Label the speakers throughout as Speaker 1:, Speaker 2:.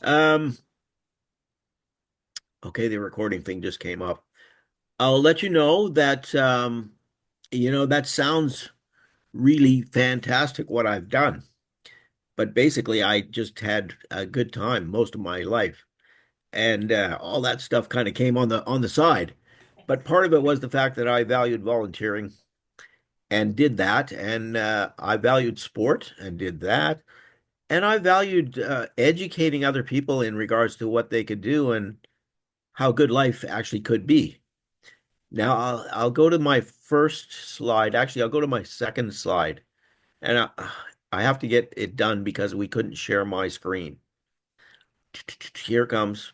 Speaker 1: Um, okay, the recording thing just came up. I'll let you know that that sounds really fantastic what I've done. But basically I just had a good time most of my life. And all that stuff kind of came on the side. But part of it was the fact that I valued volunteering and did that, and I valued sport and did that, and I valued educating other people in regards to what they could do and how good life actually could be. Now I'll go to my first slide. Actually, I'll go to my second slide, and I have to get it done because we couldn't share my screen. Here comes.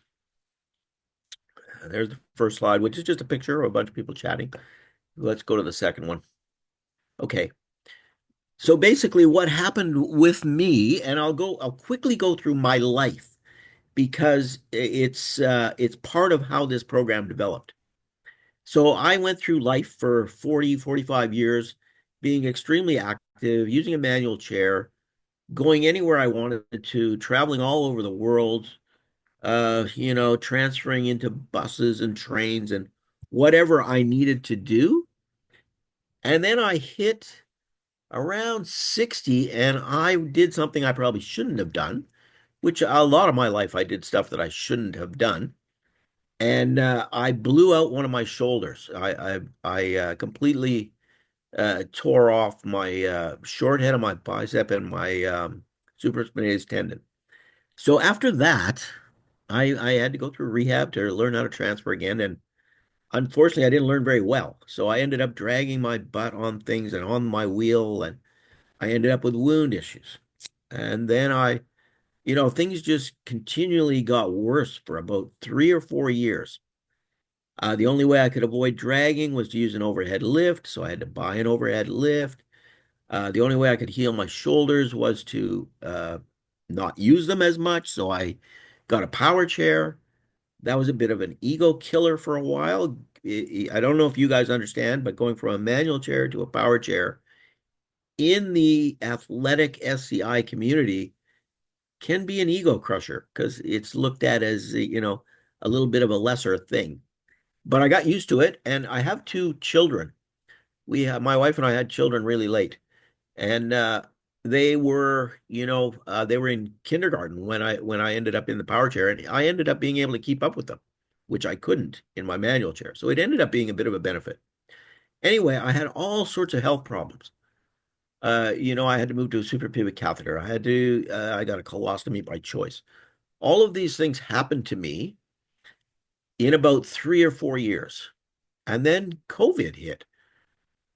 Speaker 1: There's the first slide, which is just a picture of a bunch of people chatting. Let's go to the second one. Okay. So basically what happened with me, and I'll quickly go through my life because it's part of how this program developed. So I went through life for 40, 45 years, being extremely active, using a manual chair, going anywhere I wanted to, traveling all over the world, transferring into buses and trains and whatever I needed to do. And then I hit around 60 and I did something I probably shouldn't have done, which a lot of my life I did stuff that I shouldn't have done. And I blew out one of my shoulders. I completely tore off my short head of my bicep and my supraspinatus tendon. So after that, I had to go through rehab to learn how to transfer again. And unfortunately, I didn't learn very well. So I ended up dragging my butt on things and on my wheel, and I ended up with wound issues. And then things just continually got worse for about 3 or 4 years. The only way I could avoid dragging was to use an overhead lift, so I had to buy an overhead lift. The only way I could heal my shoulders was to not use them as much, so I got a power chair. That was a bit of an ego killer for a while. I don't know if you guys understand, but going from a manual chair to a power chair in the athletic SCI community can be an ego crusher because it's looked at as, a little bit of a lesser thing. But I got used to it, and I have two children. My wife and I had children really late, and they were in kindergarten when I ended up in the power chair, and I ended up being able to keep up with them, which I couldn't in my manual chair. So it ended up being a bit of a benefit. Anyway, I had all sorts of health problems. I had to move to a suprapubic catheter. I got a colostomy by choice. All of these things happened to me in about 3 or 4 years. And then COVID hit.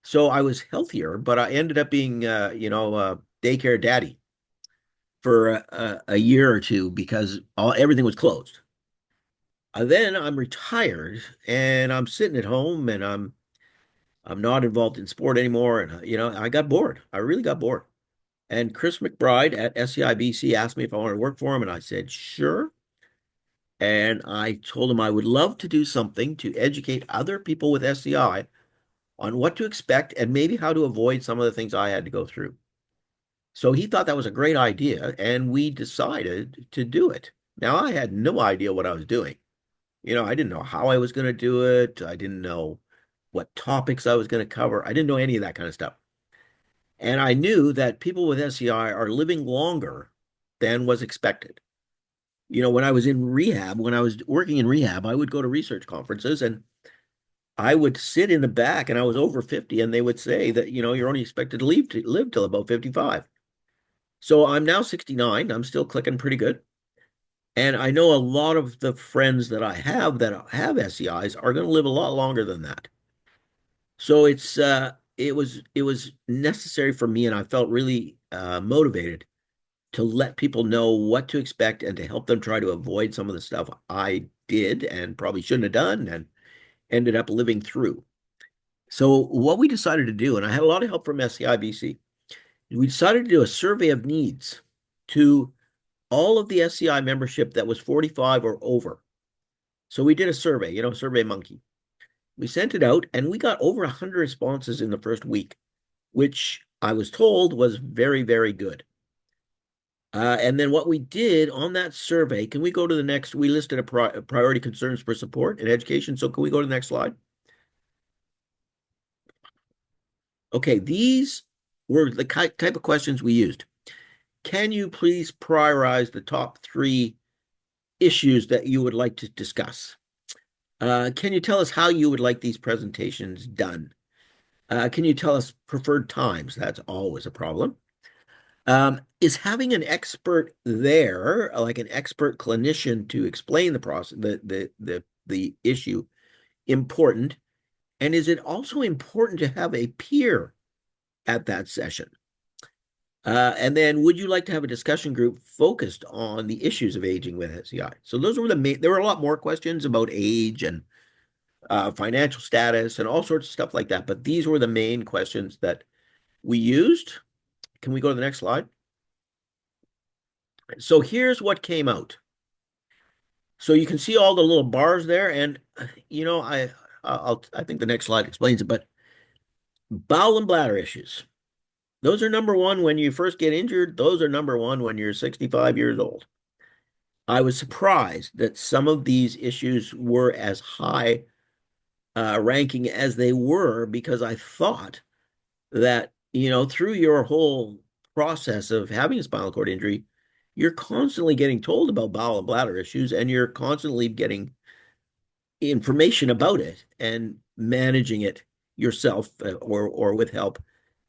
Speaker 1: So I was healthier, but I ended up being, daycare daddy for a year or two because everything was closed. Then I'm retired and I'm sitting at home and I'm not involved in sport anymore. And, I got bored. I really got bored. And Chris McBride at SCI BC asked me if I wanted to work for him. And I said, sure. And I told him I would love to do something to educate other people with SCI on what to expect and maybe how to avoid some of the things I had to go through. So he thought that was a great idea, and we decided to do it. Now, I had no idea what I was doing. I didn't know how I was going to do it. I didn't know what topics I was going to cover. I didn't know any of that kind of stuff. And I knew that people with SCI are living longer than was expected. When I was in rehab, when I was working in rehab, I would go to research conferences and I would sit in the back and I was over 50 and they would say that, you're only expected to live till about 55. So I'm now 69. I'm still clicking pretty good. And I know a lot of the friends that have SCIs are going to live a lot longer than that. So it was necessary for me and I felt really motivated to let people know what to expect and to help them try to avoid some of the stuff I did and probably shouldn't have done and ended up living through. So what we decided to do, and I had a lot of help from SCIBC, we decided to do a survey of needs to all of the SCI membership that was 45 or over. So we did a survey, Survey Monkey. We sent it out and we got over 100 responses in the first week, which I was told was very, very good. And then what we did on that survey, can we go to the next? We listed a priority concerns for support and education. So can we go to the next slide? Okay, these were the type of questions we used. Can you please prioritize the top 3 issues that you would like to discuss? Can you tell us how you would like these presentations done? Can you tell us preferred times? That's always a problem. Is having an expert there, like an expert clinician to explain the process, the issue, important? And is it also important to have a peer at that session? And then would you like to have a discussion group focused on the issues of aging with SCI? So those were the main, there were a lot more questions about age and financial status and all sorts of stuff like that. But these were the main questions that we used. Can we go to the next slide? So here's what came out. So you can see all the little bars there, and I think the next slide explains it. But bowel and bladder issues, those are number one when you first get injured. Those are number one when you're 65 years old. I was surprised that some of these issues were as high ranking as they were, because I thought that, through your whole process of having a spinal cord injury, you're constantly getting told about bowel and bladder issues, and you're constantly getting information about it and managing it yourself, or with help.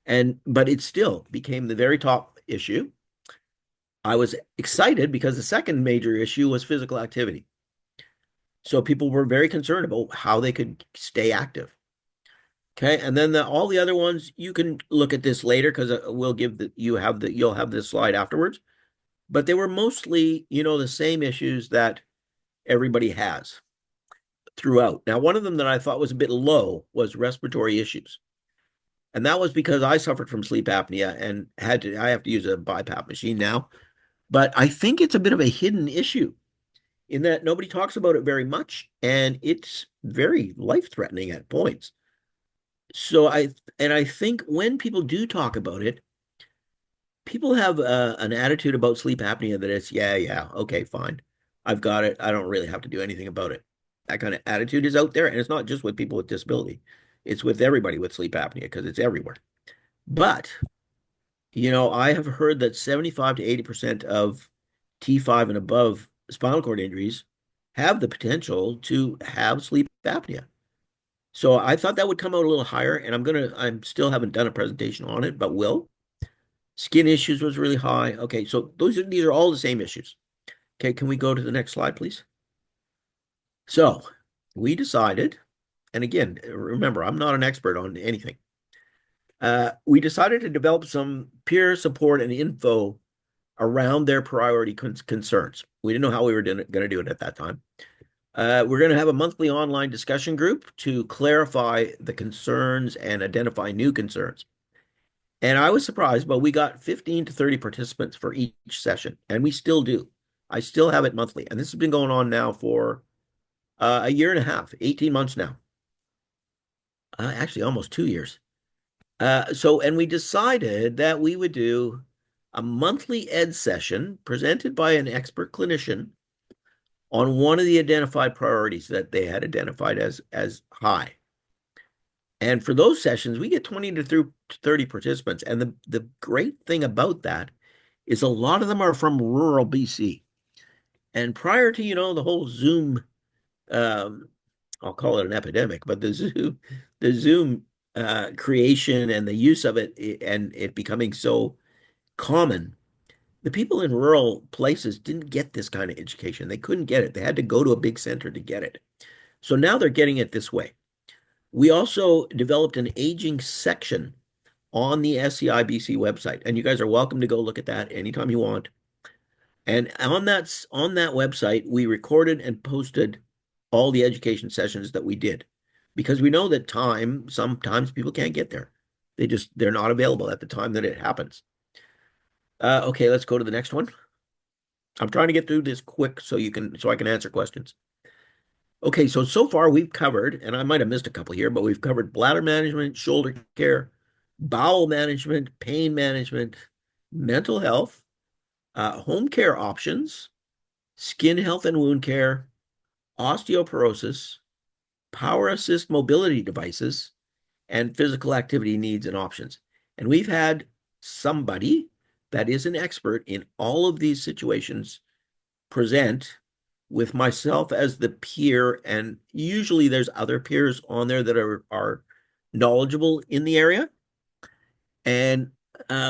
Speaker 1: But it still became the very top issue. I was excited because the second major issue was physical activity. So people were very concerned about how they could stay active. Okay, and then all the other ones, you can look at this later, because we'll give you'll have this slide afterwards. But they were mostly, the same issues that everybody has throughout. Now, one of them that I thought was a bit low was respiratory issues. And that was because I suffered from sleep apnea and I have to use a BiPAP machine now. But I think it's a bit of a hidden issue in that nobody talks about it very much, and it's very life-threatening at points. So I think when people do talk about it, people have an attitude about sleep apnea that it's, yeah, okay, fine. I've got it. I don't really have to do anything about it. That kind of attitude is out there, and it's not just with people with disability. It's with everybody with sleep apnea, because it's everywhere. But, I have heard that 75 to 80% of T5 and above spinal cord injuries have the potential to have sleep apnea. So I thought that would come out a little higher, and I'm still haven't done a presentation on it, but will. Skin issues was really high. Okay, so these are all the same issues. Okay, can we go to the next slide, please? So we decided, and again, remember, I'm not an expert on anything. We decided to develop some peer support and info around their priority concerns. We didn't know how we were going to do it at that time. We're going to have a monthly online discussion group to clarify the concerns and identify new concerns. And I was surprised, but we got 15 to 30 participants for each session, and we still do. I still have it monthly, and this has been going on now for a year and a half, 18 months now. Actually, almost 2 years. And we decided that we would do a monthly ed session presented by an expert clinician on one of the identified priorities that they had identified as high. And for those sessions, we get 20 to 30 participants. And the great thing about that is a lot of them are from rural BC. And prior to, the whole Zoom, I'll call it an epidemic, but the Zoom creation and the use of it, and it becoming so common, the people in rural places didn't get this kind of education. They couldn't get it. They had to go to a big center to get it. So now they're getting it this way. We also developed an aging section on the SCI BC website, and you guys are welcome to go look at that anytime you want. And on that website, we recorded and posted all the education sessions that we did, because we know that sometimes people can't get there. They're not available at the time that it happens. Okay, let's go to the next one. I'm trying to get through this quick so I can answer questions. Okay, so far we've covered, and I might have missed a couple here, but we've covered bladder management, shoulder care, bowel management, pain management, mental health, home care options, skin health and wound care, osteoporosis, power assist mobility devices, and physical activity needs and options. And we've had somebody that is an expert in all of these situations present with myself as the peer. And usually there's other peers on there that are knowledgeable in the area. And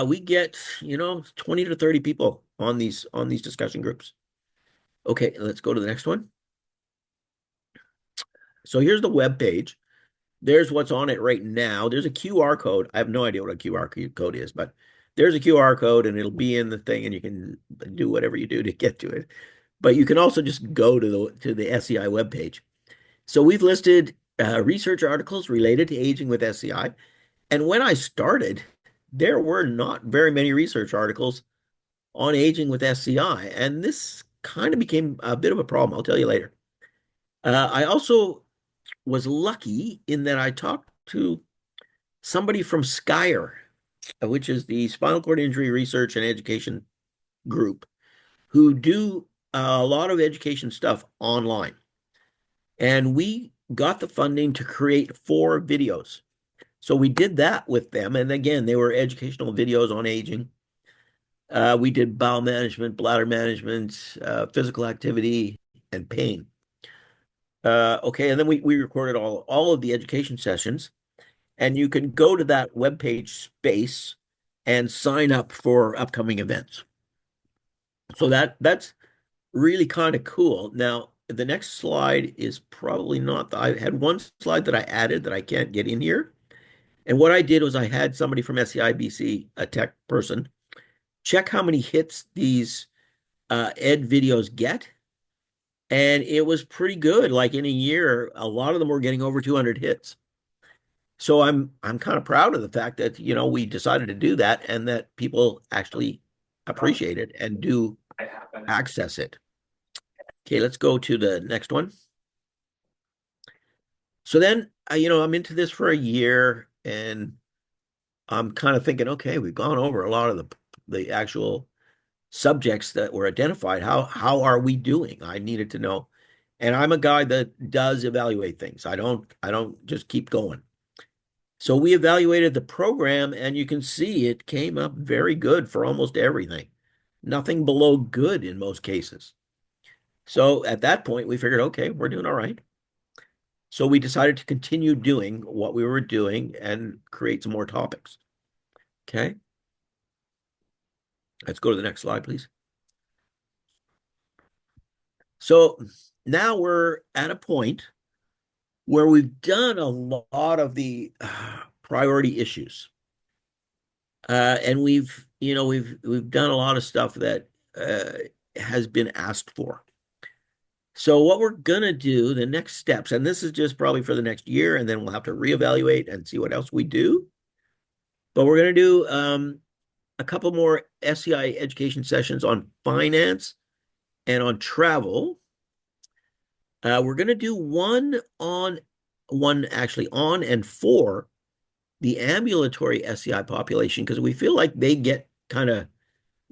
Speaker 1: we get, 20 to 30 people on these discussion groups. Okay, let's go to the next one. So here's the web page. There's what's on it right now. There's a QR code. I have no idea what a QR code is, but there's a QR code and it'll be in the thing and you can do whatever you do to get to it. But you can also just go to the SCI webpage. So we've listed research articles related to aging with SCI. And when I started, there were not very many research articles on aging with SCI. And this kind of became a bit of a problem. I'll tell you later. I also was lucky in that I talked to somebody from SCIR, which is the Spinal Cord Injury Research and Education Group, who do a lot of education stuff online. And we got the funding to create 4 videos. So we did that with them. And again, they were educational videos on aging. We did bowel management, bladder management, physical activity, and pain. Okay, and then we recorded all of the education sessions, and you can go to that webpage space and sign up for upcoming events. So that's really kind of cool. Now, the next slide is probably not, I had one slide that I added that I can't get in here. And what I did was I had somebody from SCI BC, a tech person, check how many hits these ed videos get. And it was pretty good. Like in a year, a lot of them were getting over 200 hits. So I'm kind of proud of the fact that, we decided to do that and that people actually appreciate it and do access it. Okay, let's go to the next one. So then, I'm into this for a year and I'm kind of thinking, okay, we've gone over a lot of the actual subjects that were identified. How are we doing? I needed to know. And I'm a guy that does evaluate things. I don't just keep going. So we evaluated the program and you can see it came up very good for almost everything. Nothing below good in most cases. So at that point, we figured, okay, we're doing all right. So we decided to continue doing what we were doing and create some more topics. Okay. Let's go to the next slide, please. So now we're at a point where we've done a lot of the priority issues. And we've done a lot of stuff that has been asked for. So what we're gonna do, the next steps, and this is just probably for the next year, and then we'll have to reevaluate and see what else we do. But we're gonna do a couple more SCI education sessions on finance and on travel. We're gonna do one actually on and for the ambulatory SCI population because we feel like they get kind of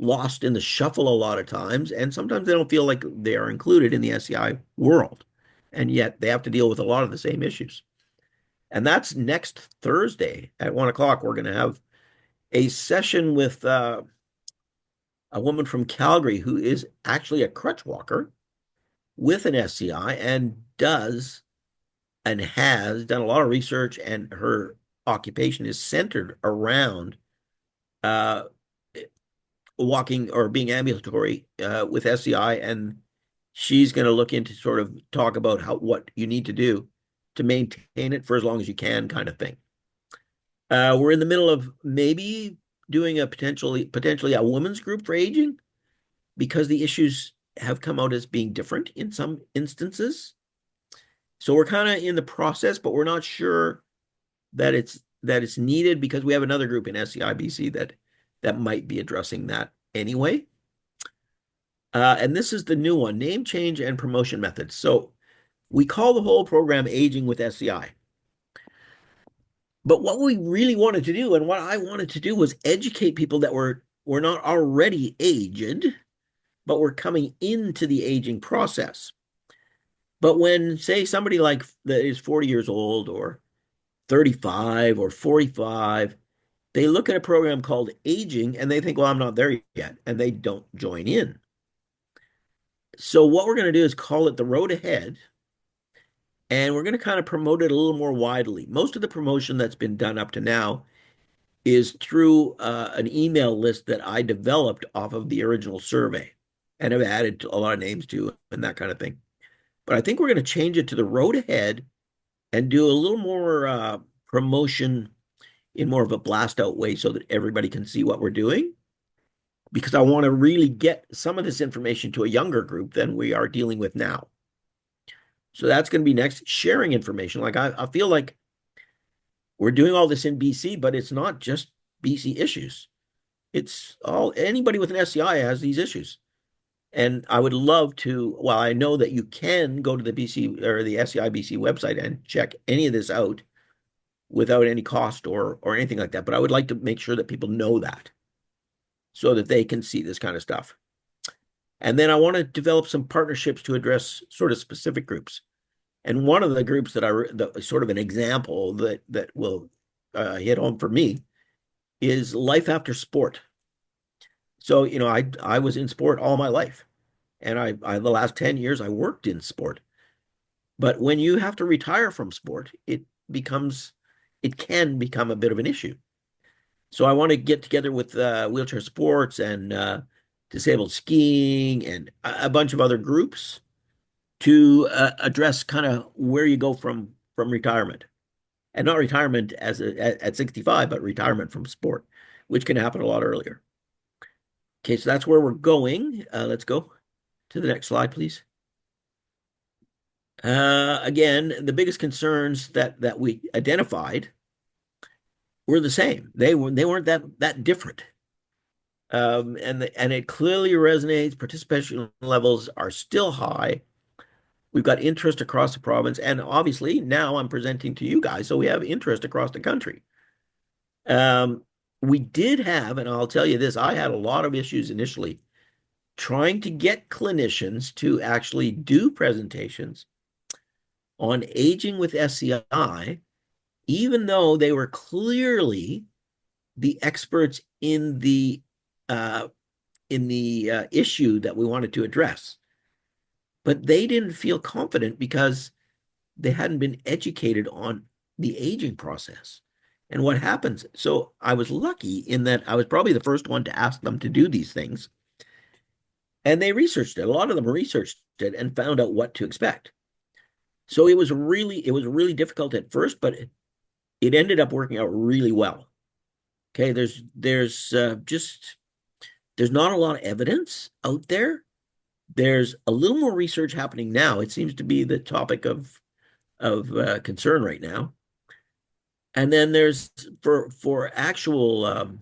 Speaker 1: lost in the shuffle a lot of times, and sometimes they don't feel like they are included in the SCI world, and yet they have to deal with a lot of the same issues. And that's next Thursday at 1 o'clock. We're going to have a session with a woman from Calgary who is actually a crutch walker with an SCI and does and has done a lot of research, and her occupation is centered around walking or being ambulatory with SCI, and she's going to look into sort of talk about what you need to do to maintain it for as long as you can, kind of thing. We're in the middle of maybe doing a potentially a women's group for aging because the issues have come out as being different in some instances. So we're kind of in the process, but we're not sure that it's needed because we have another group in SCI BC that might be addressing that anyway. And this is the new one, name change and promotion methods. So we call the whole program Aging with SCI. But what we really wanted to do and what I wanted to do was educate people that were we're not already aged, but we're coming into the aging process. But when, say, somebody like that is 40 years old or 35 or 45, they look at a program called aging and they think, well, I'm not there yet, and they don't join in. So what we're going to do is call it the road ahead, and we're going to kind of promote it a little more widely. Most of the promotion that's been done up to now is through an email list that I developed off of the original survey and have added a lot of names to and that kind of thing. But I think we're going to change it to the road ahead and do a little more promotion in more of a blast out way so that everybody can see what we're doing. Because I want to really get some of this information to a younger group than we are dealing with now. So that's going to be next. Sharing information. Like I feel like we're doing all this in BC, but it's not just BC issues. It's all anybody with an SCI has these issues. And I would love to, well, I know that you can go to the BC or the SCI BC website and check any of this out without any cost or anything like that. But I would like to make sure that people know that so that they can see this kind of stuff. And then I want to develop some partnerships to address sort of specific groups. And one of the groups that sort of an example that will hit home for me is life after sport. So, I was in sport all my life. And the last 10 years, I worked in sport. But when you have to retire from sport, it can become a bit of an issue. So I want to get together with wheelchair sports and disabled skiing and a bunch of other groups to address kind of where you go from retirement, and not retirement at 65, but retirement from sport, which can happen a lot earlier. Okay, so that's where we're going. Let's go to the next slide, please. Again, the biggest concerns that we identified were the same. They weren't that different. And it clearly resonates. Participation levels are still high. We've got interest across the province, and obviously now I'm presenting to you guys, so we have interest across the country. We did have, and I'll tell you this, I had a lot of issues initially trying to get clinicians to actually do presentations on aging with SCI, even though they were clearly the experts in the issue that we wanted to address. But they didn't feel confident because they hadn't been educated on the aging process and what happens. So I was lucky in that I was probably the first one to ask them to do these things. And they researched it. A lot of them researched it and found out what to expect. So it was really difficult at first, but it ended up working out really well. Okay, there's not a lot of evidence out there. There's a little more research happening now. It seems to be the topic of concern right now. And then there's for actual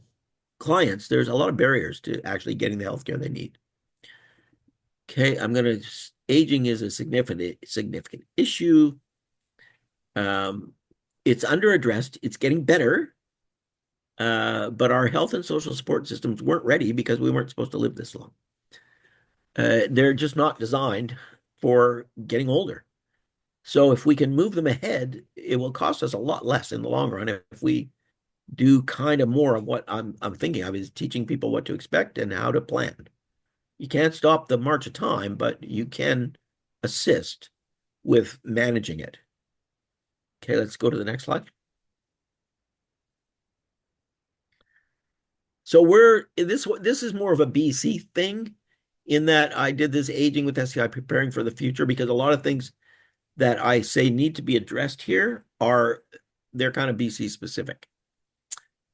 Speaker 1: clients, there's a lot of barriers to actually getting the healthcare they need. Okay, aging is a significant issue. It's under-addressed. It's getting better. But our health and social support systems weren't ready because we weren't supposed to live this long. They're just not designed for getting older. So if we can move them ahead, it will cost us a lot less in the long run if we do kind of more of what I'm thinking of, is teaching people what to expect and how to plan. You can't stop the march of time, but you can assist with managing it. Okay, let's go to the next slide. So this is more of a BC thing in that I did this aging with SCI preparing for the future, because a lot of things that I say need to be addressed here they're kind of BC specific.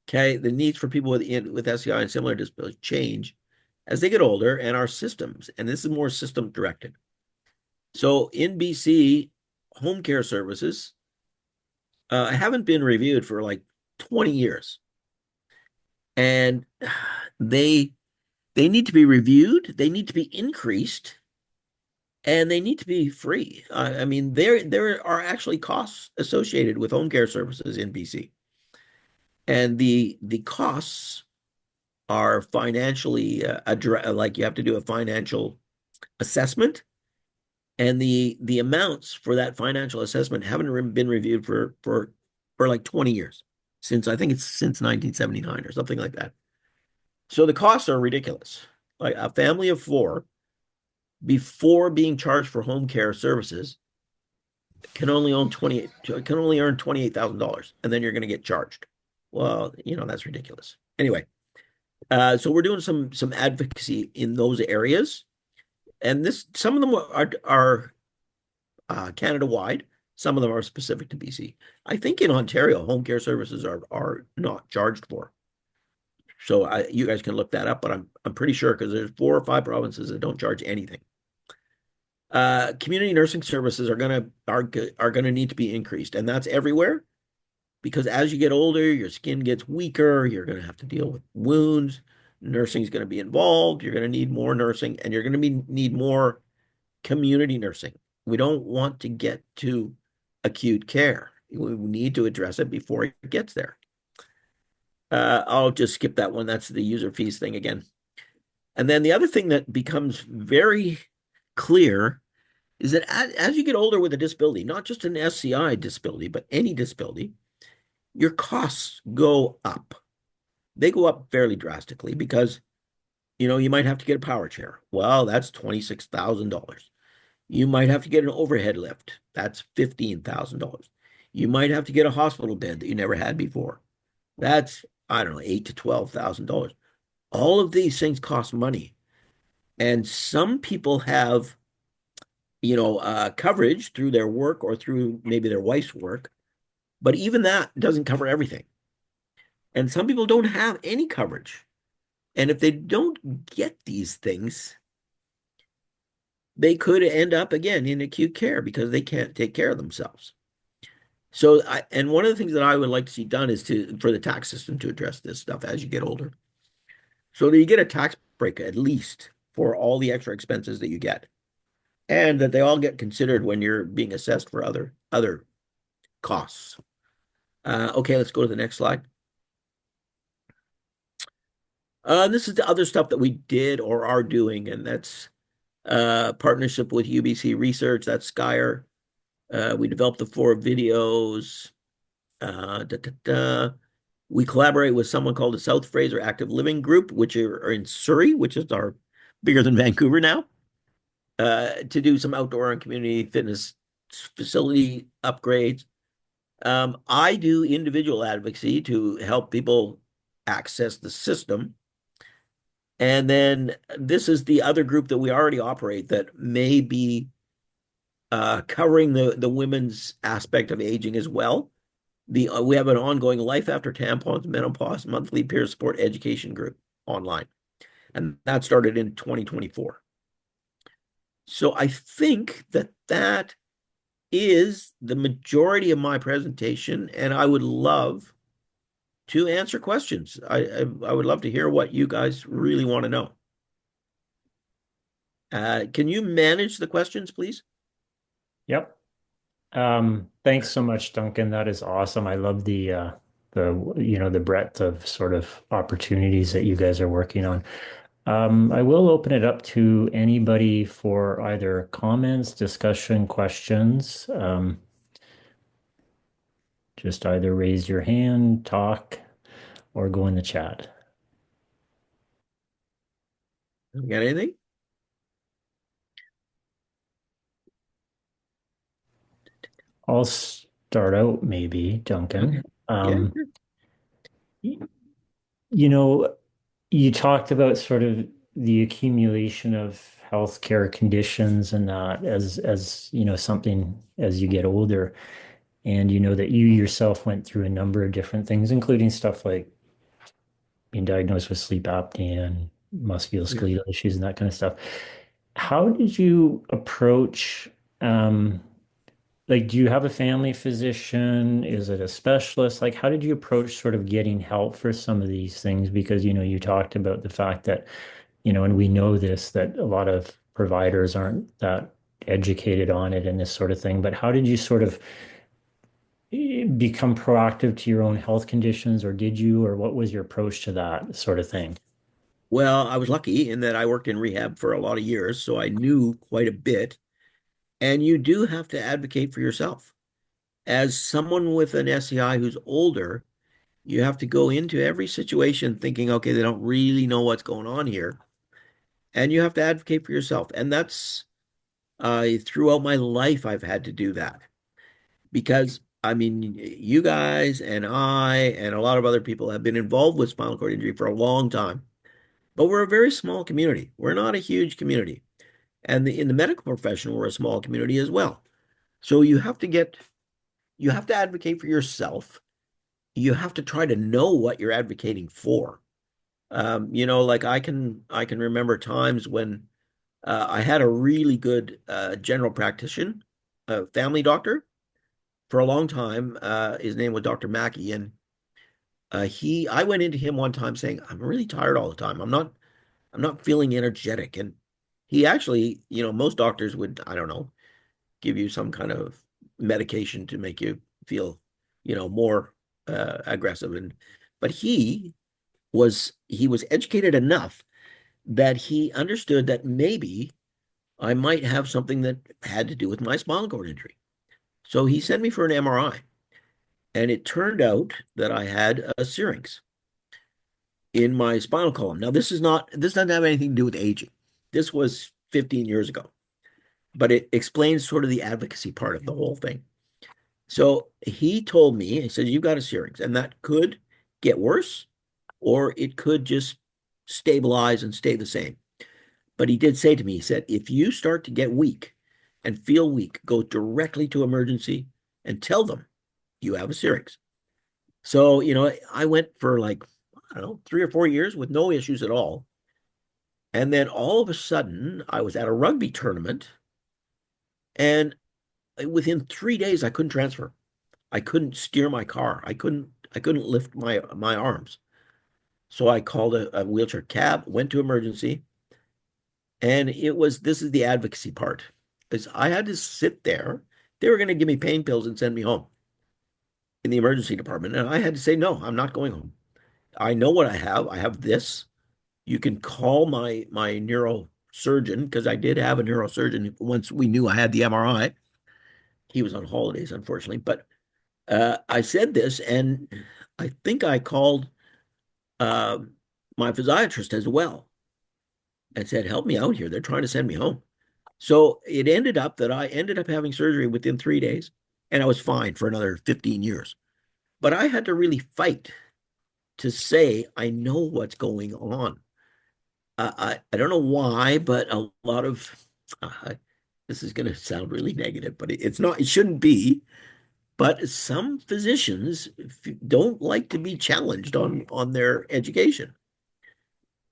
Speaker 1: Okay, the needs for people with SCI and similar disabilities change as they get older, and our systems, and this is more system directed. So in BC, home care services haven't been reviewed for like 20 years. And they need to be reviewed, they need to be increased, and they need to be free. I mean, there are actually costs associated with home care services in BC. And the costs are financially like you have to do a financial assessment, and the amounts for that financial assessment haven't been reviewed for like 20 years, since I think it's since 1979 or something like that. So the costs are ridiculous. Like a family of four, before being charged for home care services, can only earn $28,000, and then you're going to get charged. Well, that's ridiculous. Anyway, so we're doing some advocacy in those areas, and this some of them are Canada wide. Some of them are specific to BC. I think in Ontario, home care services are not charged for. So you guys can look that up, but I'm pretty sure because there's 4 or 5 provinces that don't charge anything. Community nursing services are gonna need to be increased, and that's everywhere because as you get older, your skin gets weaker. You're gonna have to deal with wounds. Nursing is gonna be involved. You're gonna need more nursing, and you're gonna need more community nursing. We don't want to get to acute care. We need to address it before it gets there. I'll just skip that one. That's the user fees thing again. And then the other thing that becomes very clear is that as you get older with a disability, not just an SCI disability, but any disability, your costs go up. They go up fairly drastically because, you might have to get a power chair. Well, that's $26,000. You might have to get an overhead lift. That's $15,000. You might have to get a hospital bed that you never had before. That's, I don't know, $8,000 to $12,000. All of these things cost money. And some people have, coverage through their work or through maybe their wife's work, but even that doesn't cover everything. And some people don't have any coverage. And if they don't get these things, they could end up again in acute care because they can't take care of themselves. So, and one of the things that I would like to see done is for the tax system to address this stuff as you get older, so that you get a tax break at least for all the extra expenses that you get, and that they all get considered when you're being assessed for other costs. Okay, let's go to the next slide. This is the other stuff that we did or are doing, and that's partnership with UBC Research. That's Skyer. We developed the 4 videos. We collaborate with someone called the South Fraser Active Living Group, which are in Surrey, which is bigger than Vancouver now, to do some outdoor and community fitness facility upgrades. I do individual advocacy to help people access the system. And then this is the other group that we already operate that may be covering the women's aspect of aging as well. We have an ongoing Life After Tampons Menopause monthly peer support education group online, and that started in 2024. So I think that is the majority of my presentation, and I would love to answer questions. I would love to hear what you guys really want to know. Can you manage the questions, please?
Speaker 2: Yep. Thanks so much, Duncan. That is awesome. I love the breadth of sort of opportunities that you guys are working on. I will open it up to anybody for either comments, discussion, questions. Just either raise your hand, talk, or go in the chat.
Speaker 1: You got anything?
Speaker 2: I'll start out maybe,
Speaker 1: Okay.
Speaker 2: Duncan.
Speaker 1: Yeah,
Speaker 2: Um,
Speaker 1: sure.
Speaker 2: y- you know, you talked about sort of the accumulation of healthcare conditions and that as something as you get older, and that you yourself went through a number of different things, including stuff like being diagnosed with sleep apnea and
Speaker 1: Yeah.
Speaker 2: musculoskeletal issues and that kind of stuff. How did you approach like, do you have a family physician? Is it a specialist? Like, how did you approach sort of getting help for some of these things? Because, you talked about the fact that, and we know this, that a lot of providers aren't that educated on it and this sort of thing. But how did you sort of become proactive to your own health conditions, or did you, or what was your approach to that sort of thing?
Speaker 1: Well, I was lucky in that I worked in rehab for a lot of years, so I knew quite a bit. And you do have to advocate for yourself. As someone with an SCI who's older, you have to go into every situation thinking, okay, they don't really know what's going on here. And you have to advocate for yourself. And that's throughout my life, I've had to do that because I mean, you guys and I and a lot of other people have been involved with spinal cord injury for a long time, but we're a very small community. We're not a huge community. And in the medical profession, we're a small community as well. So you have to advocate for yourself. You have to try to know what you're advocating for. Like I can remember times when I had a really good general practitioner, family doctor for a long time. His name was Dr. Mackey, and I went into him one time saying, "I'm really tired all the time. I'm not feeling energetic." And he actually, most doctors would, I don't know, give you some kind of medication to make you feel, more aggressive. But he was educated enough that he understood that maybe I might have something that had to do with my spinal cord injury. So he sent me for an MRI, and it turned out that I had a syrinx in my spinal column. Now, this doesn't have anything to do with aging. This was 15 years ago, but it explains sort of the advocacy part of the whole thing. So he told me, he said, you've got a syrinx, and that could get worse, or it could just stabilize and stay the same. But he did say to me, he said, if you start to get weak and feel weak, go directly to emergency and tell them you have a syrinx. So, I went for like, I don't know, 3 or 4 years with no issues at all. And then all of a sudden, I was at a rugby tournament, and within 3 days, I couldn't transfer. I couldn't steer my car. I couldn't lift my arms. So I called a wheelchair cab, went to emergency, and this is the advocacy part. Is I had to sit there. They were going to give me pain pills and send me home in the emergency department. And I had to say, no, I'm not going home. I know what I have. I have this. You can call my neurosurgeon because I did have a neurosurgeon once we knew I had the MRI. He was on holidays, unfortunately. But I said this, and I think I called uh, my physiatrist as well and said, help me out here. They're trying to send me home. So it ended up that I ended up having surgery within 3 days, and I was fine for another 15 years. But I had to really fight to say, I know what's going on. I don't know why, but a lot of this is going to sound really negative, but it's not, it shouldn't be. But some physicians don't like to be challenged on their education.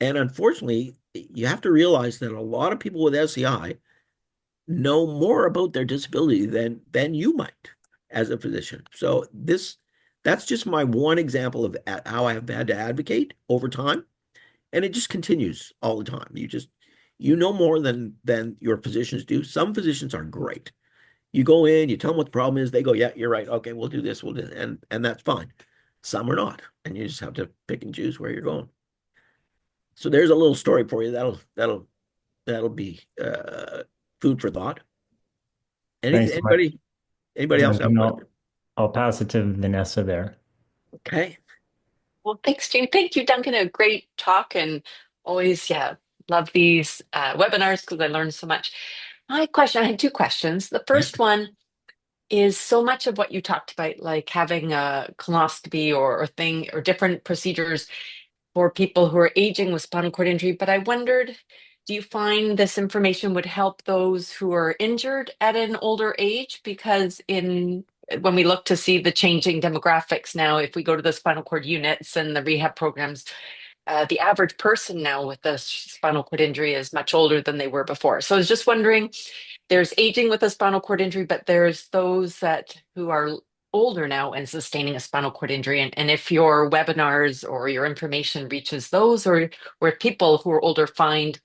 Speaker 1: And unfortunately, you have to realize that a lot of people with SCI know more about their disability than you might as a physician. So that's just my one example of how I've had to advocate over time, and it just continues all the time. You know more than your physicians do. Some physicians are great. You go in, you tell them what the problem is, they go, "Yeah, you're right. Okay, we'll do this, we'll do this," and that's fine. Some are not, and you just have to pick and choose where you're going. So there's a little story for you that'll be food for thought.
Speaker 2: Thanks so much,
Speaker 1: Anybody else have a
Speaker 2: Duncan.
Speaker 1: question?
Speaker 2: I'll pass it to Vanessa there.
Speaker 1: Okay.
Speaker 3: Well, thanks, Jamie. Thank you, Duncan. A great talk and always, yeah, love these webinars because I learned so much. My question, I had two questions. The first one is so much of what you talked about, like having a colonoscopy or thing or different procedures for people who are aging with spinal cord injury. But I wondered, do you find this information would help those who are injured at an older age? Because in when we look to see the changing demographics now, if we go to the spinal cord units and the rehab programs, the average person now with a spinal cord injury is much older than they were before. So I was just wondering, there's aging with a spinal cord injury, but there's those that who are older now and sustaining a spinal cord injury. And if your webinars or your information reaches those, or where people who are older find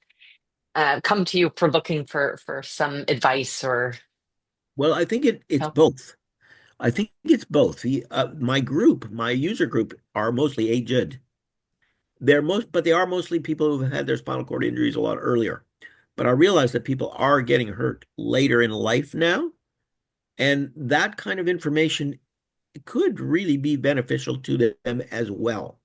Speaker 3: come to you for looking for some advice or
Speaker 1: Well, I think it's
Speaker 3: help.
Speaker 1: both. I think it's both. My user group are mostly aged. but they are mostly people who've had their spinal cord injuries a lot earlier. But I realize that people are getting hurt later in life now, and that kind of information could really be beneficial to them as well.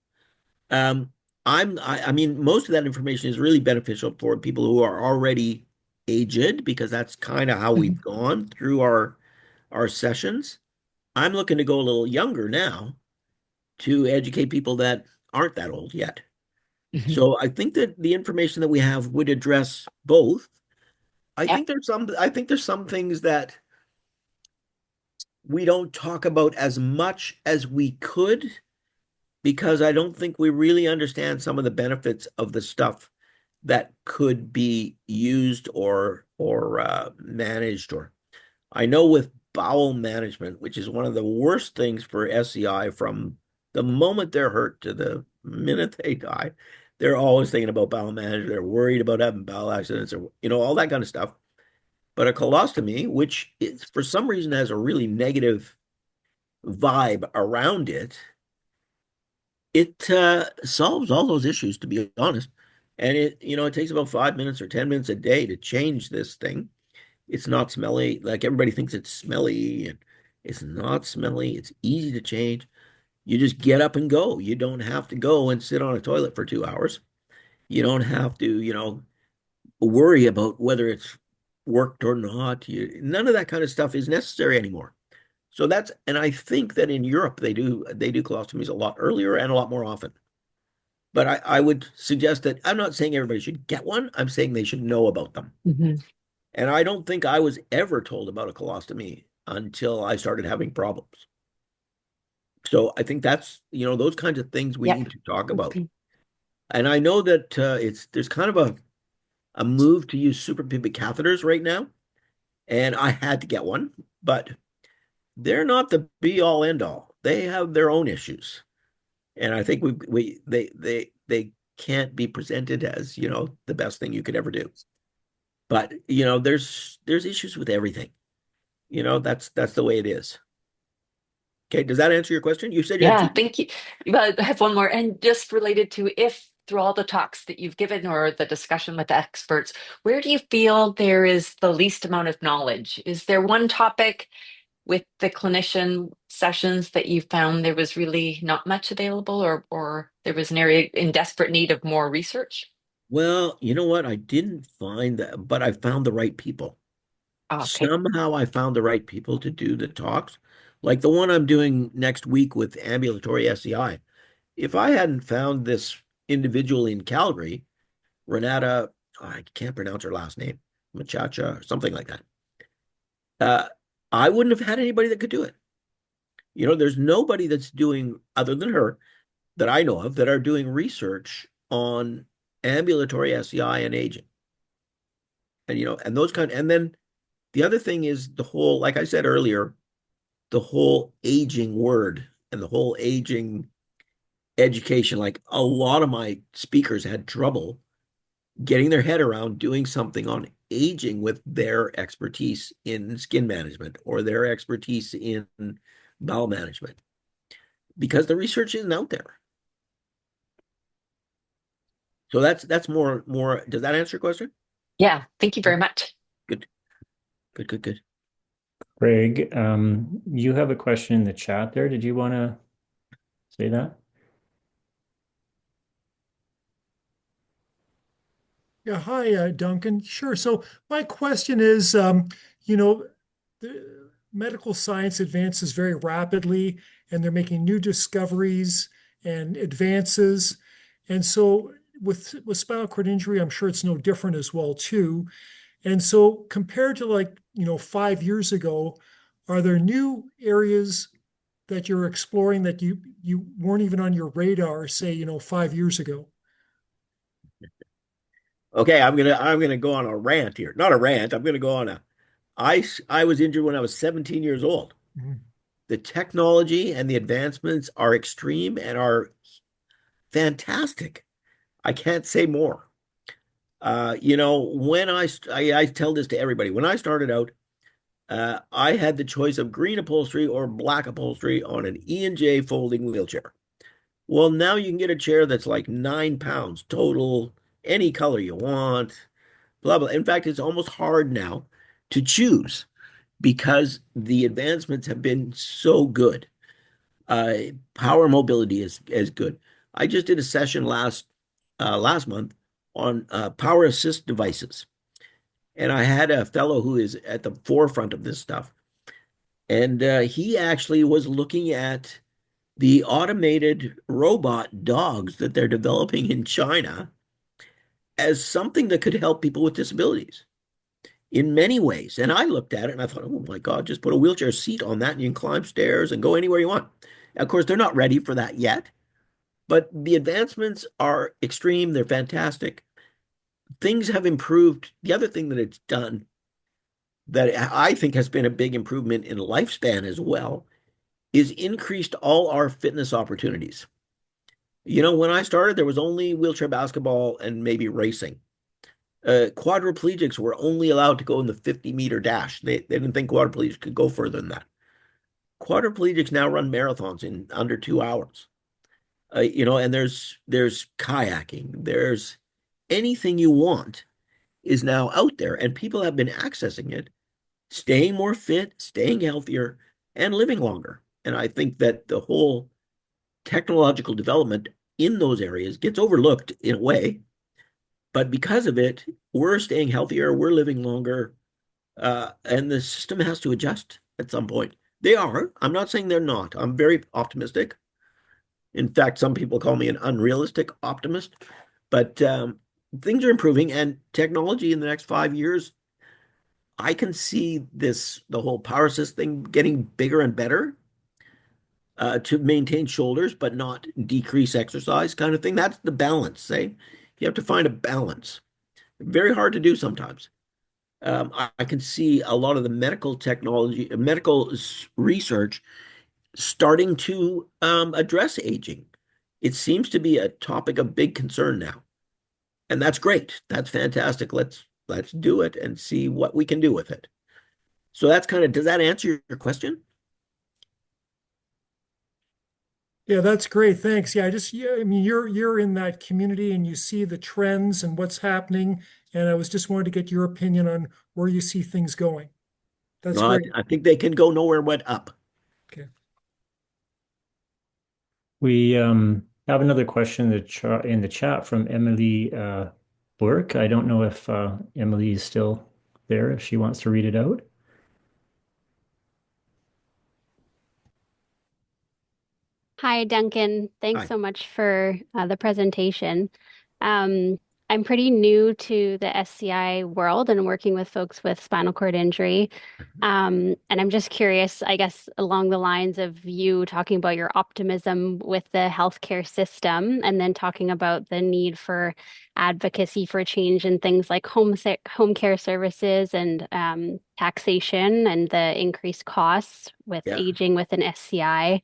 Speaker 1: Um, I mean, most of that information is really beneficial for people who are already aged because that's kind of how we've
Speaker 3: Mhm.
Speaker 1: gone through our sessions. I'm looking to go a little younger now to educate people that aren't that old yet.
Speaker 3: Mhm.
Speaker 1: So I think that the information that we have would address both.
Speaker 3: Yep.
Speaker 1: I think there's some things that we don't talk about as much as we could because I don't think we really understand some of the benefits of the stuff that could be used or managed. Or I know with bowel management, which is one of the worst things for SCI, from the moment they're hurt to the minute they die, they're always thinking about bowel management. They're worried about having bowel accidents or all that kind of stuff. But a colostomy, which is, for some reason has a really negative vibe around it, it solves all those issues, to be honest. And it takes about 5 minutes or 10 minutes a day to change this thing. It's not smelly. Like everybody thinks it's smelly, and it's not smelly. It's easy to change. You just get up and go. You don't have to go and sit on a toilet for 2 hours. You don't have to, worry about whether it's worked or not. None of that kind of stuff is necessary anymore. So and I think that in Europe they do colostomies a lot earlier and a lot more often. But I would suggest that I'm not saying everybody should get one. I'm saying they should know about them.
Speaker 3: Mhm.
Speaker 1: And I don't think I was ever told about a colostomy until I started having problems. So I think those kinds of things we
Speaker 3: Yep.
Speaker 1: need to talk about.
Speaker 3: Mhm.
Speaker 1: And I know that there's kind of a move to use suprapubic catheters right now. And I had to get one, but they're not the be all end all. They have their own issues. And I think they can't be presented as, the best thing you could ever do. But, there's issues with everything. That's the way it is. Okay, does that answer your question? You said you had
Speaker 3: Yeah,
Speaker 1: two.
Speaker 3: thank you. Well, I have one more, and just related to if through all the talks that you've given or the discussion with the experts, where do you feel there is the least amount of knowledge? Is there one topic with the clinician sessions that you found there was really not much available, or there was an area in desperate need of more research?
Speaker 1: Well, you know what? I didn't find that, but I found the right people.
Speaker 3: Oh, okay.
Speaker 1: Somehow I found the right people to do the talks, like the one I'm doing next week with ambulatory SCI. If I hadn't found this individual in Calgary, Renata, I can't pronounce her last name, Machacha, or something like that, uh, I wouldn't have had anybody that could do it. There's nobody that's doing, other than her, that I know of, that are doing research on ambulatory SCI and aging. And those and then the other thing is the whole, like I said earlier, the whole aging word and the whole aging education. Like a lot of my speakers had trouble getting their head around doing something on aging with their expertise in skin management or their expertise in bowel management because the research isn't out there. So that's more. Does that answer your question?
Speaker 3: Yeah, thank you very much.
Speaker 1: Good, good, good, good.
Speaker 2: Greg, you have a question in the chat there. Did you want to say that?
Speaker 4: Yeah, hi, Duncan. Sure. So my question is, the medical science advances very rapidly, and they're making new discoveries and advances. And so with spinal cord injury, I'm sure it's no different as well too. And so compared to 5 years ago, are there new areas that you're exploring that you weren't even on your radar, say, 5 years ago?
Speaker 1: Okay, I'm gonna go on a rant here. Not a rant. I'm gonna go on a. I was injured when I was 17 years old.
Speaker 4: Mhm.
Speaker 1: The technology and the advancements are extreme and are fantastic. I can't say more. When I tell this to everybody, when I started out, I had the choice of green upholstery or black upholstery on an E&J folding wheelchair. Well, now you can get a chair that's like 9 pounds total, any color you want, blah, blah. In fact, it's almost hard now to choose because the advancements have been so good. Power mobility is good. I just did a session last month on power assist devices, and I had a fellow who is at the forefront of this stuff, and he actually was looking at the automated robot dogs that they're developing in China as something that could help people with disabilities in many ways. And I looked at it and I thought, oh my God, just put a wheelchair seat on that and you can climb stairs and go anywhere you want. Of course, they're not ready for that yet, but the advancements are extreme. They're fantastic. Things have improved. The other thing that it's done that I think has been a big improvement in lifespan as well is increased all our fitness opportunities. When I started, there was only wheelchair basketball and maybe racing. Quadriplegics were only allowed to go in the 50-meter dash. They didn't think quadriplegics could go further than that. Quadriplegics now run marathons in under 2 hours. And there's kayaking, there's anything you want is now out there, and people have been accessing it, staying more fit, staying healthier, and living longer. And I think that the whole technological development in those areas gets overlooked in a way, but because of it, we're staying healthier, we're living longer, and the system has to adjust at some point. They are. I'm not saying they're not. I'm very optimistic. In fact, some people call me an unrealistic optimist, but things are improving, and technology in the next 5 years, I can see the whole power assist thing getting bigger and better to maintain shoulders, but not decrease exercise kind of thing. That's the balance, say. You have to find a balance. Very hard to do sometimes. I can see a lot of the medical technology, medical research starting to address aging. It seems to be a topic of big concern now. And that's great. That's fantastic. Let's do it and see what we can do with it. So that's does that answer your question?
Speaker 4: Yeah, that's great. Thanks. Yeah, I mean, you're in that community and you see the trends and what's happening. And I was just wanted to get your opinion on where you see things going. That's
Speaker 1: No,
Speaker 4: great.
Speaker 1: I think they can go nowhere but up.
Speaker 4: Okay.
Speaker 2: We have another question in the chat from Emily Burke. I don't know if Emily is still there, if she wants to read it out.
Speaker 5: Hi, Duncan. Thanks
Speaker 1: Hi.
Speaker 5: so much for the presentation. Um, I'm pretty new to the SCI world and working with folks with spinal cord injury. And I'm just curious, I guess, along the lines of you talking about your optimism with the healthcare system and then talking about the need for advocacy for change in things like home care services and taxation and the increased costs with
Speaker 1: Yeah.
Speaker 5: aging with an SCI.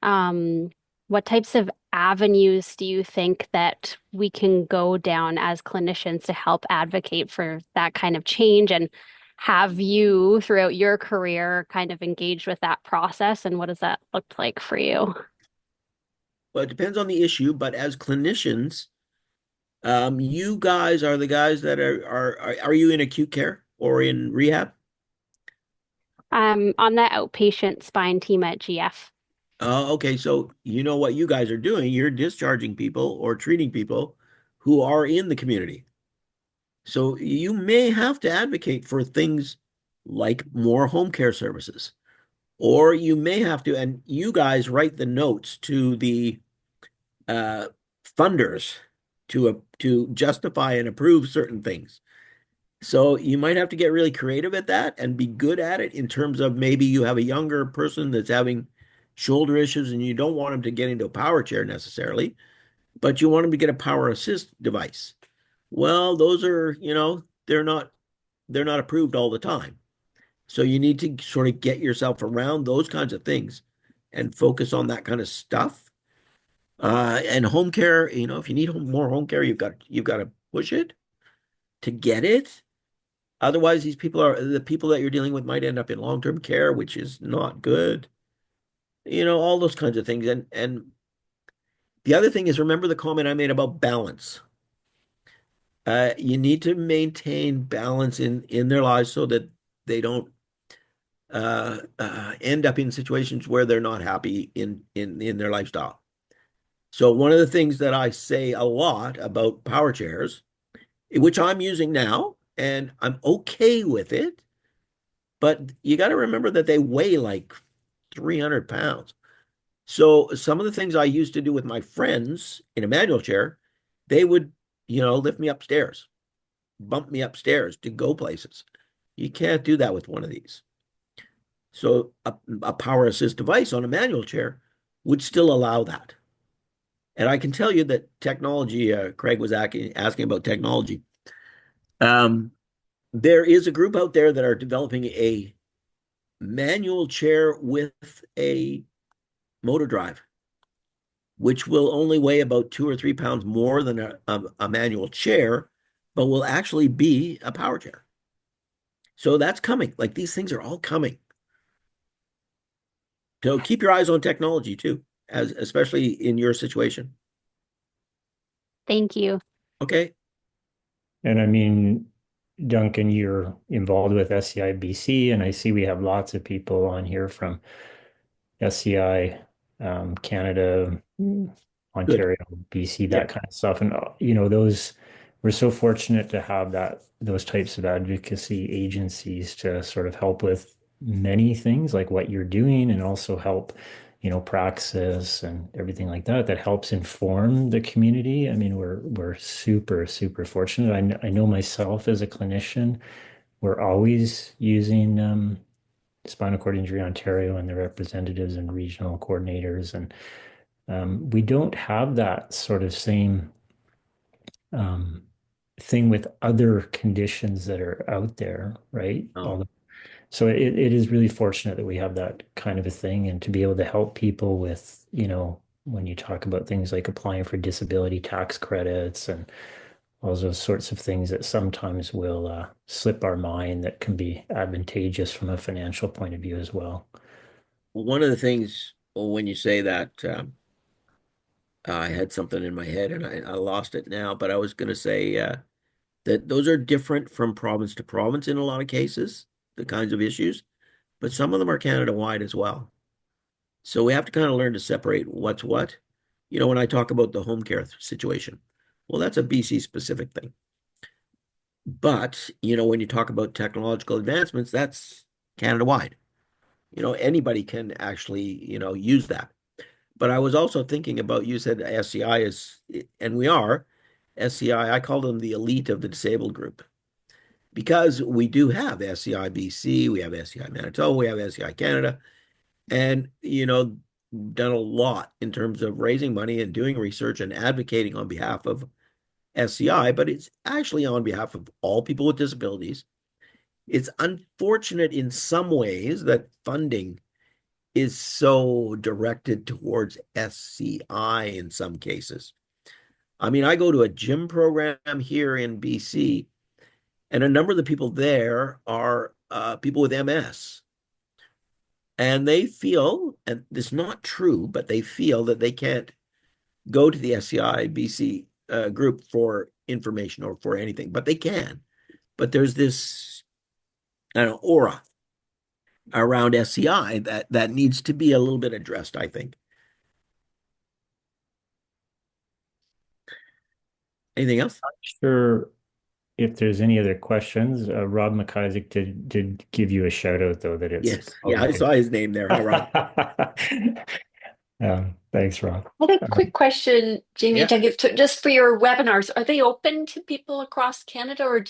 Speaker 5: Um, what types of avenues do you think that we can go down as clinicians to help advocate for that kind of change? And have you, throughout your career, kind of engaged with that process? And what does that look like for you?
Speaker 1: Well, it depends on the issue, but as clinicians, you guys are the guys that are you in acute care or in rehab?
Speaker 5: On the outpatient spine team at GF.
Speaker 1: Okay, so you know what you guys are doing. You're discharging people or treating people who are in the community. So you may have to advocate for things like more home care services, or you may have to, and you guys write the notes to the uh, funders to justify and approve certain things. So you might have to get really creative at that and be good at it in terms of maybe you have a younger person that's having shoulder issues and you don't want them to get into a power chair necessarily, but you want them to get a power assist device. Well, those are, they're not approved all the time. So you need to sort of get yourself around those kinds of things and focus on that kind of stuff. And home care, if you need more home care, you've got to push it to get it. Otherwise, the people that you're dealing with might end up in long-term care, which is not good. All those kinds of things. And The other thing is remember the comment I made about balance. You need to maintain balance in their lives so that they don't end up in situations where they're not happy in their lifestyle. So one of the things that I say a lot about power chairs, which I'm using now, and I'm okay with it, but you got to remember that they weigh like 300 pounds. So some of the things I used to do with my friends in a manual chair, they would, lift me upstairs, bump me upstairs to go places. You can't do that with one of these. So a power assist device on a manual chair would still allow that. And I can tell you that technology, Craig was asking about technology. Um, there is a group out there that are developing a manual chair with a motor drive, which will only weigh about 2 or 3 pounds more than a manual chair, but will actually be a power chair. So that's coming. Like these things are all coming. So keep your eyes on technology too, especially in your situation.
Speaker 5: Thank you.
Speaker 1: Okay.
Speaker 2: And I mean, Duncan, you're involved with SCI BC, and I see we have lots of people on here from SCI, Canada,
Speaker 1: Good.
Speaker 2: Ontario, BC,
Speaker 1: Yeah.
Speaker 2: that kind of stuff. And those we're so fortunate to have those types of advocacy agencies to sort of help with many things like what you're doing and also help, praxis and everything like that that helps inform the community. I mean, we're super, super fortunate. I know myself as a clinician, we're always using Spinal Cord Injury Ontario and the representatives and regional coordinators. And we don't have that sort of same um, thing with other conditions that are out there, right?
Speaker 1: Oh,
Speaker 2: So it is really fortunate that we have that kind of a thing and to be able to help people with, when you talk about things like applying for disability tax credits and all those sorts of things that sometimes will slip our mind that can be advantageous from a financial point of view as well.
Speaker 1: one of the things when you say that, I had something in my head and I lost it now, but I was going to say that those are different from province to province in a lot of cases, the kinds of issues, but some of them are Canada-wide as well. So we have to kind of learn to separate what's what. When I talk about the home care situation, well, that's a BC specific thing. But, when you talk about technological advancements, that's Canada-wide. Anybody can actually, use that. But I was also thinking about, you said SCI is, and we are, SCI, I call them the elite of the disabled group because we do have SCI BC, we have SCI Manitoba, we have SCI Canada, and, done a lot in terms of raising money and doing research and advocating on behalf of SCI, but it's actually on behalf of all people with disabilities. It's unfortunate in some ways that funding is so directed towards SCI in some cases. I mean, I go to a gym program here in BC, and a number of the people there are people with MS. And they feel, and this is not true, but they feel that they can't go to the SCI BC group for information or for anything, but they can. But there's this, I don't know, aura around SCI that needs to be a little bit addressed, I think. Anything else?
Speaker 2: Sure. If there's any other questions, Rob McIsaac did give you a shout out though that it's
Speaker 1: Yes. Yeah, I
Speaker 2: okay.
Speaker 1: saw his name there. Hi, Rob.
Speaker 2: Thanks, Rob.
Speaker 3: I had a quick question, Jamie,
Speaker 1: Yeah.
Speaker 3: Duncan, just for your webinars. Are they open to people across Canada, or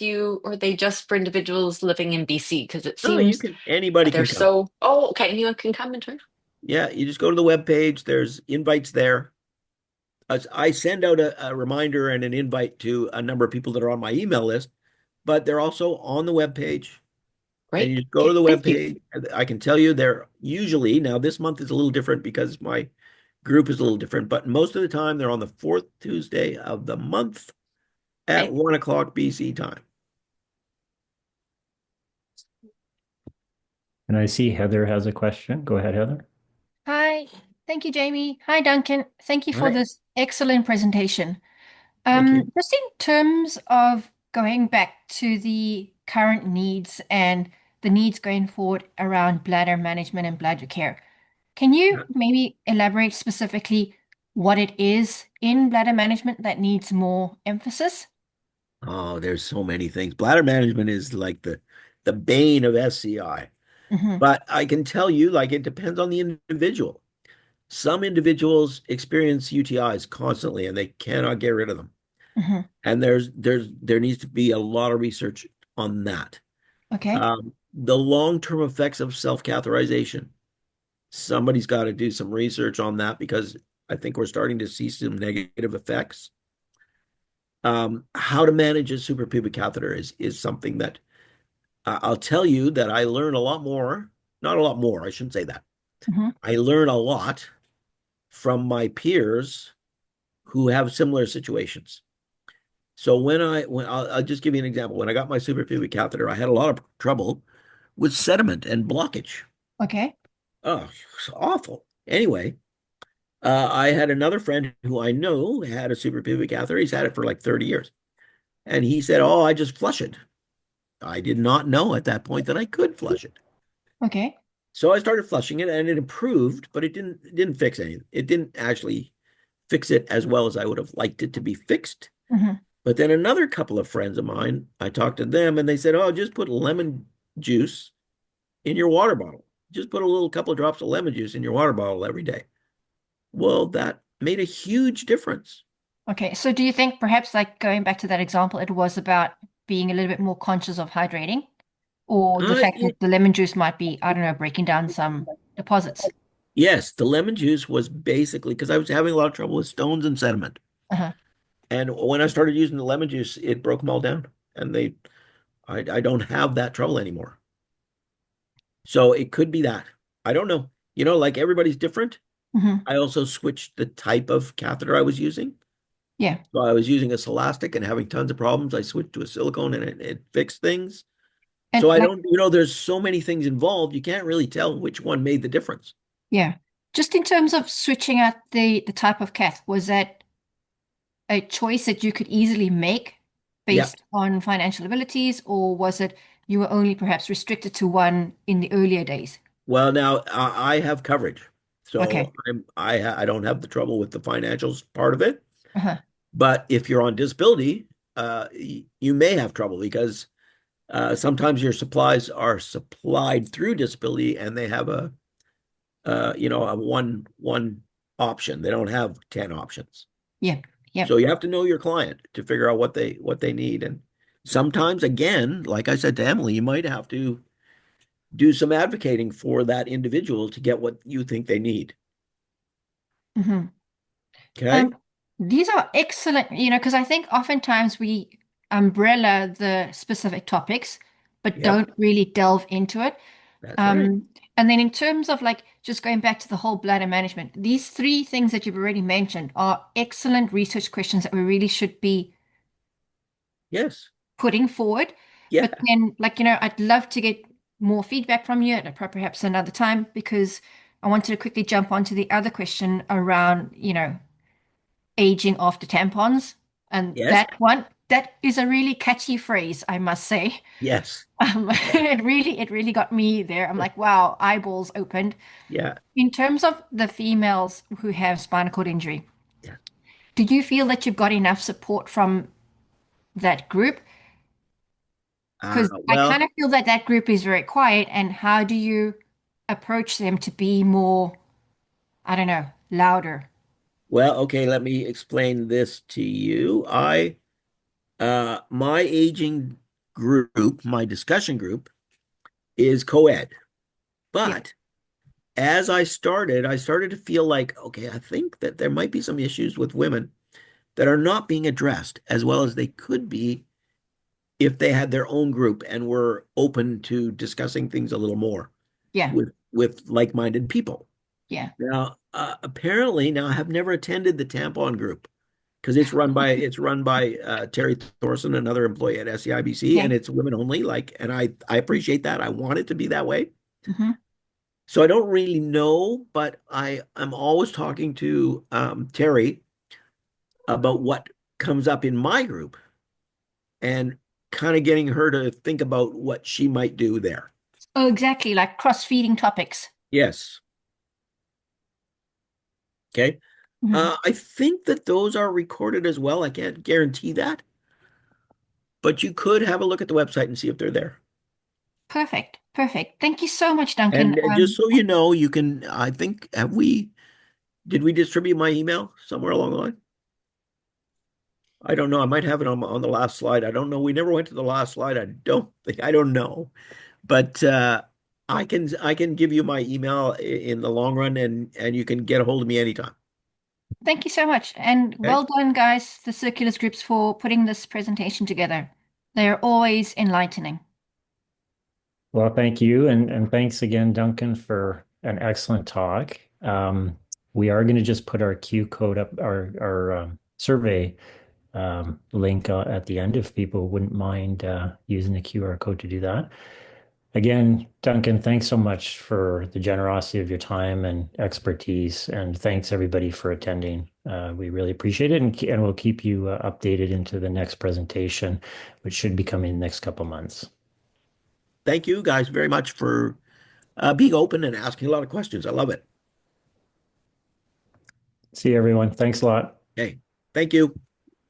Speaker 3: are they just for individuals living in BC? Because it
Speaker 1: No, you
Speaker 3: seems
Speaker 1: can, anybody
Speaker 3: they're
Speaker 1: can come.
Speaker 3: so. Oh, okay. Anyone can come and join.
Speaker 1: Yeah, you just go to the web page. There's invites there. I send out a reminder and an invite to a number of people that are on my email list, but they're also on the web page. And you
Speaker 3: Great.
Speaker 1: just go to
Speaker 3: Okay.
Speaker 1: the web
Speaker 3: Thank you.
Speaker 1: page. I can tell you they're usually, now this month is a little different because my group is a little different, but most of the time they're on the fourth Tuesday of the month at
Speaker 3: Okay.
Speaker 1: 1 o'clock BC time.
Speaker 2: And I see Heather has a question. Go ahead, Heather.
Speaker 6: Hi, Thank you, Jamie. Hi, Duncan. Thank you for
Speaker 1: Right.
Speaker 6: this excellent presentation.
Speaker 1: Thank you.
Speaker 6: Just in terms of going back to the current needs and the needs going forward around bladder management and bladder care, can you maybe elaborate specifically what it is in bladder management that needs more emphasis?
Speaker 1: Oh, there's so many things. Bladder management is like the bane of SCI.
Speaker 6: Hmm.
Speaker 1: But I can tell you, like, it depends on the individual. Some individuals experience UTIs constantly and they cannot get rid of them.
Speaker 6: Hmm.
Speaker 1: And there needs to be a lot of research on that.
Speaker 6: Okay.
Speaker 1: The long-term effects of self-catheterization. Somebody's got to do some research on that because I think we're starting to see some negative effects. How to manage a suprapubic catheter is something that I'll tell you that I learn a lot more. Not a lot more, I shouldn't say that.
Speaker 6: Hmm.
Speaker 1: I learn a lot from my peers who have similar situations. So when I'll just give you an example. When I got my suprapubic catheter, I had a lot of trouble with sediment and blockage.
Speaker 6: Okay.
Speaker 1: Oh, it's awful. Anyway, I had another friend who I know had a suprapubic catheter. He's had it for like 30 years. And he said, "Oh, I just flush it." I did not know at that point that I could flush it.
Speaker 6: Okay.
Speaker 1: So I started flushing it and it improved, but it didn't fix anything. It didn't actually fix it as well as I would have liked it to be fixed.
Speaker 6: Hmm.
Speaker 1: But then another couple of friends of mine, I talked to them and they said, "Oh, just put lemon juice in your water bottle. Just put a little couple of drops of lemon juice in your water bottle every day." Well, that made a huge difference.
Speaker 6: Okay. So do you think perhaps like going back to that example, it was about being a little bit more conscious of hydrating? Or the fact that
Speaker 1: It,
Speaker 6: the lemon juice might be, I don't know, breaking down some deposits.
Speaker 1: yes, the lemon juice was basically because I was having a lot of trouble with stones and sediment.
Speaker 6: Uh-huh.
Speaker 1: And when I started using the lemon juice, it broke them all down. And I don't have that trouble anymore. So it could be that. I don't know. Like everybody's different.
Speaker 6: Hmm.
Speaker 1: I also switched the type of catheter I was using.
Speaker 6: Yeah.
Speaker 1: So I was using a Celastic and having tons of problems. I switched to a silicone and it fixed things.
Speaker 6: And
Speaker 1: So I
Speaker 6: like,
Speaker 1: don't, there's so many things involved. You can't really tell which one made the difference.
Speaker 6: yeah. Just in terms of switching out the type of cath, was that a choice that you could easily make
Speaker 1: Yeah.
Speaker 6: based on financial abilities, or was it you were only perhaps restricted to one in the earlier days?
Speaker 1: Well, now I have coverage. So
Speaker 6: Okay.
Speaker 1: I don't have the trouble with the financials part of it.
Speaker 6: Uh-huh.
Speaker 1: But if you're on disability, you may have trouble because sometimes your supplies are supplied through disability and they have a one option. They don't have 10 options.
Speaker 6: Yeah. Yeah.
Speaker 1: So you have to know your client to figure out what they need. And sometimes, again, like I said to Emily, you might have to do some advocating for that individual to get what you think they need.
Speaker 6: Hmm.
Speaker 1: Okay?
Speaker 6: These are excellent, because I think oftentimes we umbrella the specific topics, but
Speaker 1: Yep,
Speaker 6: don't really delve into it.
Speaker 1: that's right.
Speaker 6: And then in terms of like just going back to the whole bladder management, these three things that you've already mentioned are excellent research questions that we really should be
Speaker 1: Yes.
Speaker 6: putting forward.
Speaker 1: Yeah.
Speaker 6: But then, like, I'd love to get more feedback from you at perhaps another time because I wanted to quickly jump onto the other question around, aging after tampons. And
Speaker 1: Yes.
Speaker 6: that is a really catchy phrase, I must say.
Speaker 1: Yes.
Speaker 6: It really got me there. I'm like, wow, eyeballs opened.
Speaker 1: Yeah.
Speaker 6: In terms of the females who have spinal cord injury,
Speaker 1: Yeah.
Speaker 6: do you feel that you've got enough support from that group? Because I kind
Speaker 1: Well,
Speaker 6: of feel that that group is very quiet. And how do you approach them to be more, I don't know, louder?
Speaker 1: okay, let me explain this to you. My aging group, my discussion group is co-ed.
Speaker 6: Yeah.
Speaker 1: But as I started to feel like, okay, I think that there might be some issues with women that are not being addressed as well as they could be if they had their own group and were open to discussing things a little more
Speaker 6: Yeah.
Speaker 1: with like-minded people.
Speaker 6: Yeah.
Speaker 1: Now, apparently, now I have never attended the tampon group because it's run by Terry Thorson, another employee at SCI BC, and
Speaker 6: Okay.
Speaker 1: it's women only. And I appreciate that. I want it to be that way.
Speaker 6: Hmm.
Speaker 1: So I don't really know, but I'm always talking to Terry about what comes up in my group and kind of getting her to think about what she might do there.
Speaker 6: Oh, exactly, like cross-feeding topics.
Speaker 1: Yes. Okay.
Speaker 6: Mhm.
Speaker 1: I think that those are recorded as well. I can't guarantee that, but you could have a look at the website and see if they're there.
Speaker 6: Perfect. Perfect. Thank you so much, Duncan.
Speaker 1: And just so you know, you can, I think, did we distribute my email somewhere along the line? I don't know. I might have it on the last slide. I don't know. We never went to the last slide. I don't know. But I can give you my email in the long run and you can get a hold of me anytime.
Speaker 6: Thank you so much. And
Speaker 1: Okay.
Speaker 6: well done, guys, the Circulus groups for putting this presentation together. They are always enlightening.
Speaker 2: Well, thank you. And thanks again, Duncan, for an excellent talk. We are going to just put our Q code up, our survey link at the end if people wouldn't mind using the QR code to do that. Again, Duncan, thanks so much for the generosity of your time and expertise. And thanks everybody for attending. We really appreciate it. And we'll keep you updated into the next presentation, which should be coming in the next couple months.
Speaker 1: Thank you guys very much for being open and asking a lot of questions. I love it.
Speaker 2: See you, everyone. Thanks a lot.
Speaker 1: Okay. Thank you.